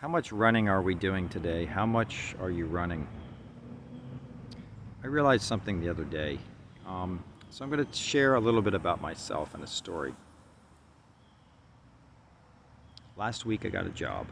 How much running are we doing today? How much are you running? I realized something the other day. So I'm going to share a little bit about myself and a story. Last week I got a job.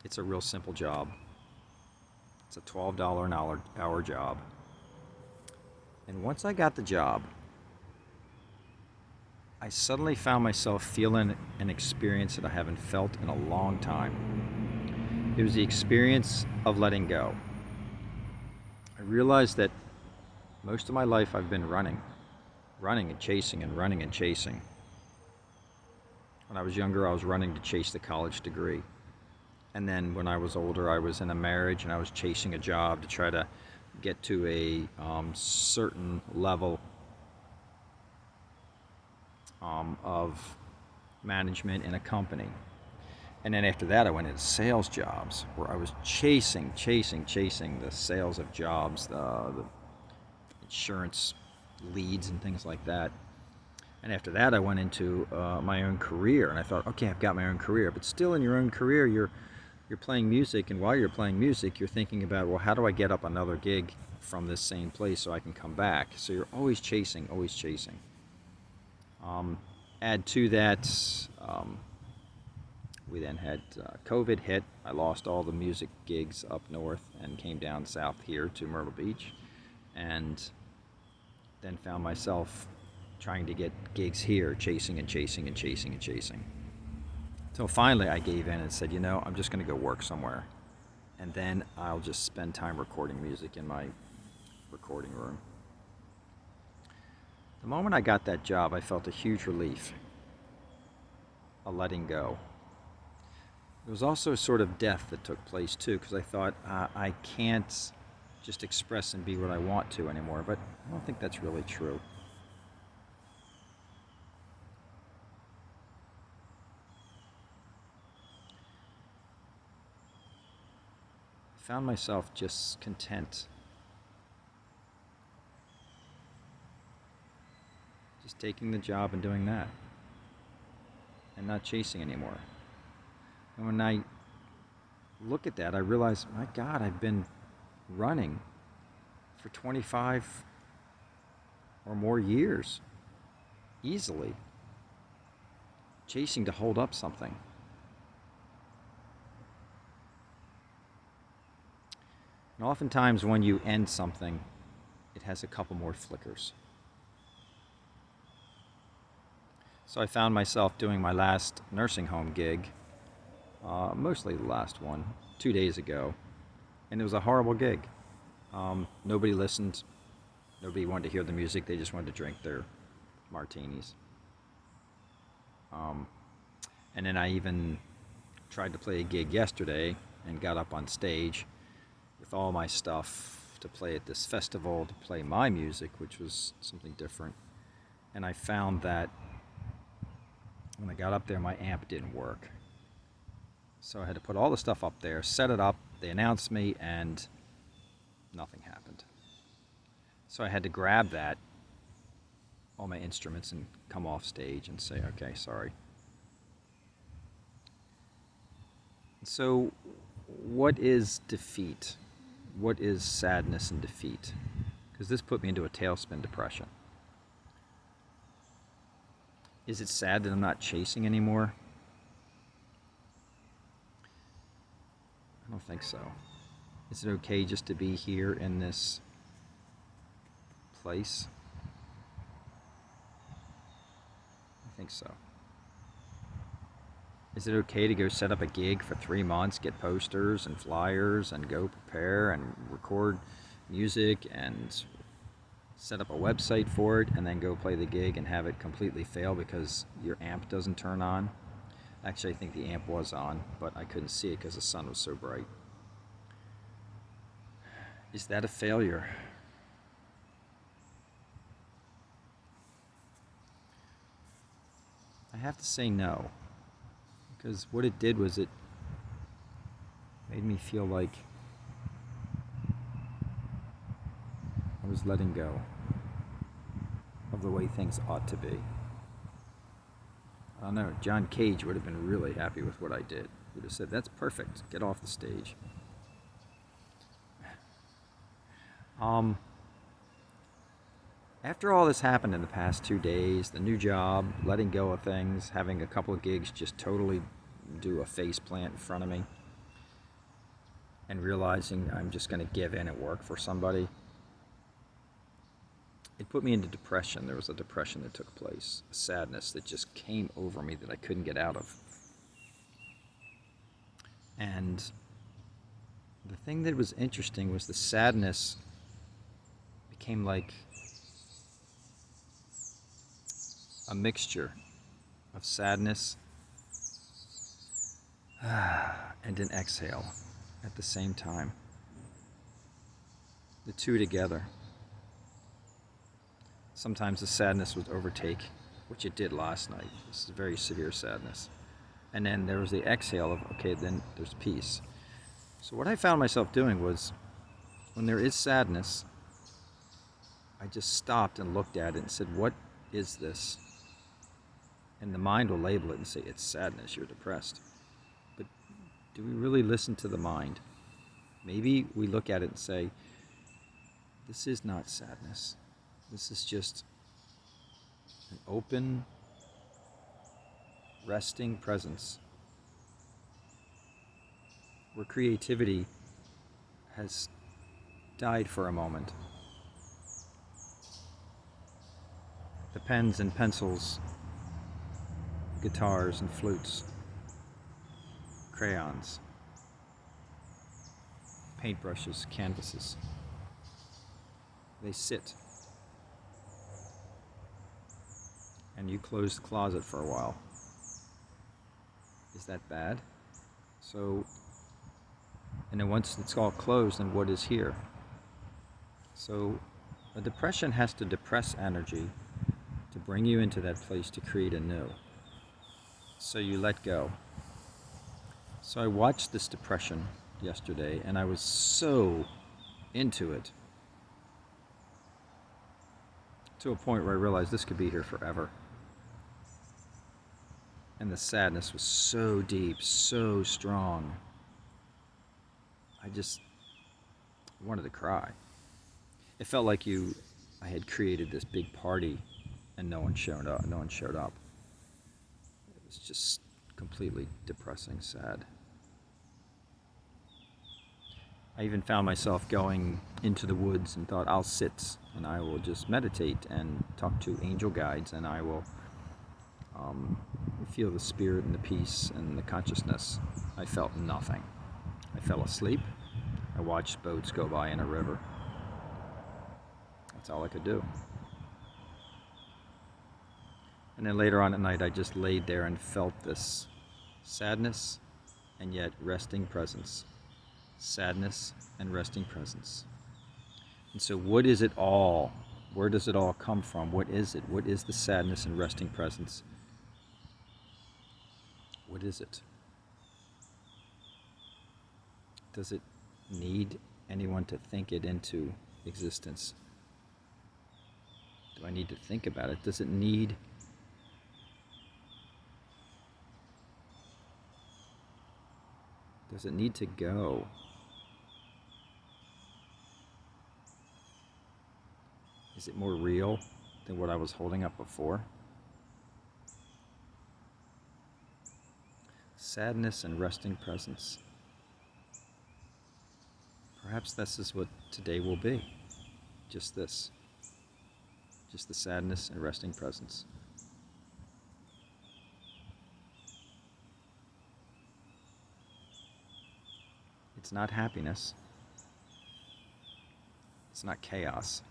It's a real simple job. It's a $12 an hour job. And once I got the job, I suddenly found myself feeling an experience that I haven't felt in a long time. It was the experience of letting go. I realized that most of my life I've been running and chasing and running and chasing. When I was younger, I was running to chase the college degree. And then when I was older, I was in a marriage and I was chasing a job to try to get to a certain level of management in a company. And then after that, I went into sales jobs where I was chasing the sales of jobs, the insurance leads and things like that. And after that, I went into my own career, and I thought, okay, I've got my own career. But still, in your own career, you're playing music, and while you're playing music, you're thinking about, well, how do I get up another gig from this same place so I can come back? So you're always chasing, always chasing. Add to that, we then had COVID hit. I lost all the music gigs up north and came down south here to Myrtle Beach, and then found myself trying to get gigs here, chasing and chasing and chasing and chasing. So finally I gave in and said, I'm just going to go work somewhere, and then I'll just spend time recording music in my recording room. The moment I got that job, I felt a huge relief, a letting go. There was also a sort of death that took place too, because I thought, I can't just express and be what I want to anymore, but I don't think that's really true. I found myself just content, just taking the job and doing that, and not chasing anymore. And when I look at that, I realize, my God, I've been running for 25 or more years, easily, chasing to hold up something. And oftentimes when you end something, it has a couple more flickers. So I found myself doing my last nursing home gig, mostly the last one, 2 days ago, and it was a horrible gig. Nobody listened. Nobody wanted to hear the music. They just wanted to drink their martinis. And then I even tried to play a gig yesterday and got up on stage with all my stuff to play at this festival, to play my music, which was something different. And I found that when I got up there, my amp didn't work. So I had to put all the stuff up there, set it up, they announced me, and nothing happened. So I had to grab all my instruments, and come off stage and say, okay, sorry. So what is defeat? What is sadness and defeat? Because this put me into a tailspin depression. Is it sad that I'm not chasing anymore? I don't think so. Is it okay just to be here in this place? I think so. Is it okay to go set up a gig for 3 months, get posters and flyers, and go prepare and record music and set up a website for it, and then go play the gig and have it completely fail because your amp doesn't turn on? Actually, I think the amp was on, but I couldn't see it because the sun was so bright. Is that a failure? I have to say no, because what it did was it made me feel like I was letting go of the way things ought to be. I don't know, John Cage would have been really happy with what I did, would have said, "That's perfect. Get off the stage." Um, After all this happened in the past 2 days, the new job, letting go of things, having a couple of gigs just totally do a face plant in front of me, and realizing I'm just going to give in at work for somebody, it put me into depression. There was a depression that took place, a sadness that just came over me that I couldn't get out of. And the thing that was interesting was the sadness became like a mixture of sadness and an exhale at the same time. The two together. Sometimes the sadness would overtake, which it did last night. This is very severe sadness. And then there was the exhale of, okay, then there's peace. So what I found myself doing was, when there is sadness, I just stopped and looked at it and said, what is this? And the mind will label it and say, it's sadness, you're depressed. But do we really listen to the mind? Maybe we look at it and say, this is not sadness. This is just an open, resting presence where creativity has died for a moment. The pens and pencils, guitars and flutes, crayons, paintbrushes, canvases, they sit. And you close the closet for a while. Is that bad? So, and then once it's all closed, then what is here? So, a depression has to depress energy to bring you into that place to create anew. So you let go. So I watched this depression yesterday, and I was so into it, to a point where I realized this could be here forever. And the sadness was so deep, so strong. I just wanted to cry. It felt like I had created this big party and no one showed up. It was just completely depressing, sad. I even found myself going into the woods and thought, I'll sit and I will just meditate and talk to angel guides, and I will feel the spirit and the peace and the consciousness. I felt nothing. I fell asleep. I watched boats go by in a river. That's all I could do. And then later on at night, I just laid there and felt this sadness and yet resting presence. Sadness and resting presence. And so what is it all? Where does it all come from? What is it? What is the sadness and resting presence? What is it? Does it need anyone to think it into existence? Do I need to think about it? Does it need to go? Is it more real than what I was holding up before? Sadness and resting presence. Perhaps this is what today will be. Just this. Just the sadness and resting presence. It's not happiness. It's not chaos.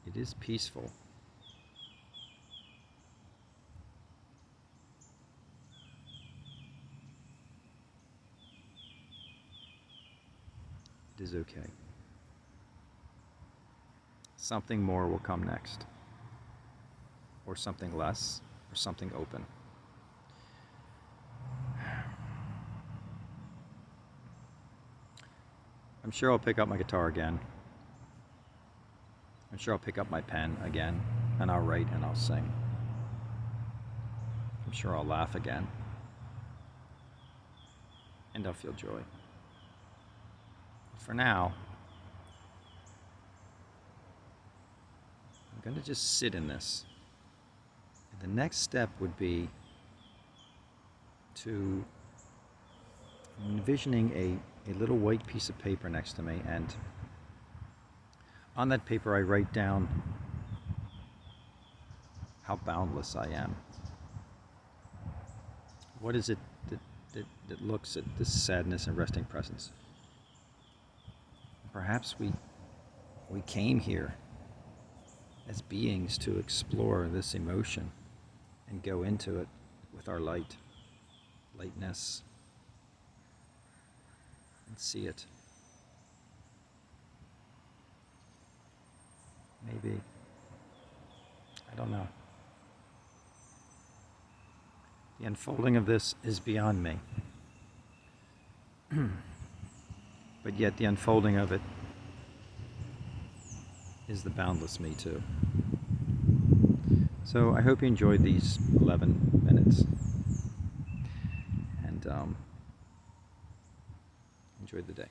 It is peaceful. It is okay. Something more will come next. Or something less, or something open. I'm sure I'll pick up my guitar again. I'm sure I'll pick up my pen again, and I'll write and I'll sing. I'm sure I'll laugh again. And I'll feel joy. For now, I'm going to just sit in this. And the next step would be to envisioning a little white piece of paper next to me, and on that paper I write down how boundless I am. What is it that looks at this sadness and resting presence? Perhaps we came here as beings to explore this emotion and go into it with our lightness, and see it. Maybe, I don't know. The unfolding of this is beyond me. But yet the unfolding of it is the boundless me too. So I hope you enjoyed these 11 minutes and enjoyed the day.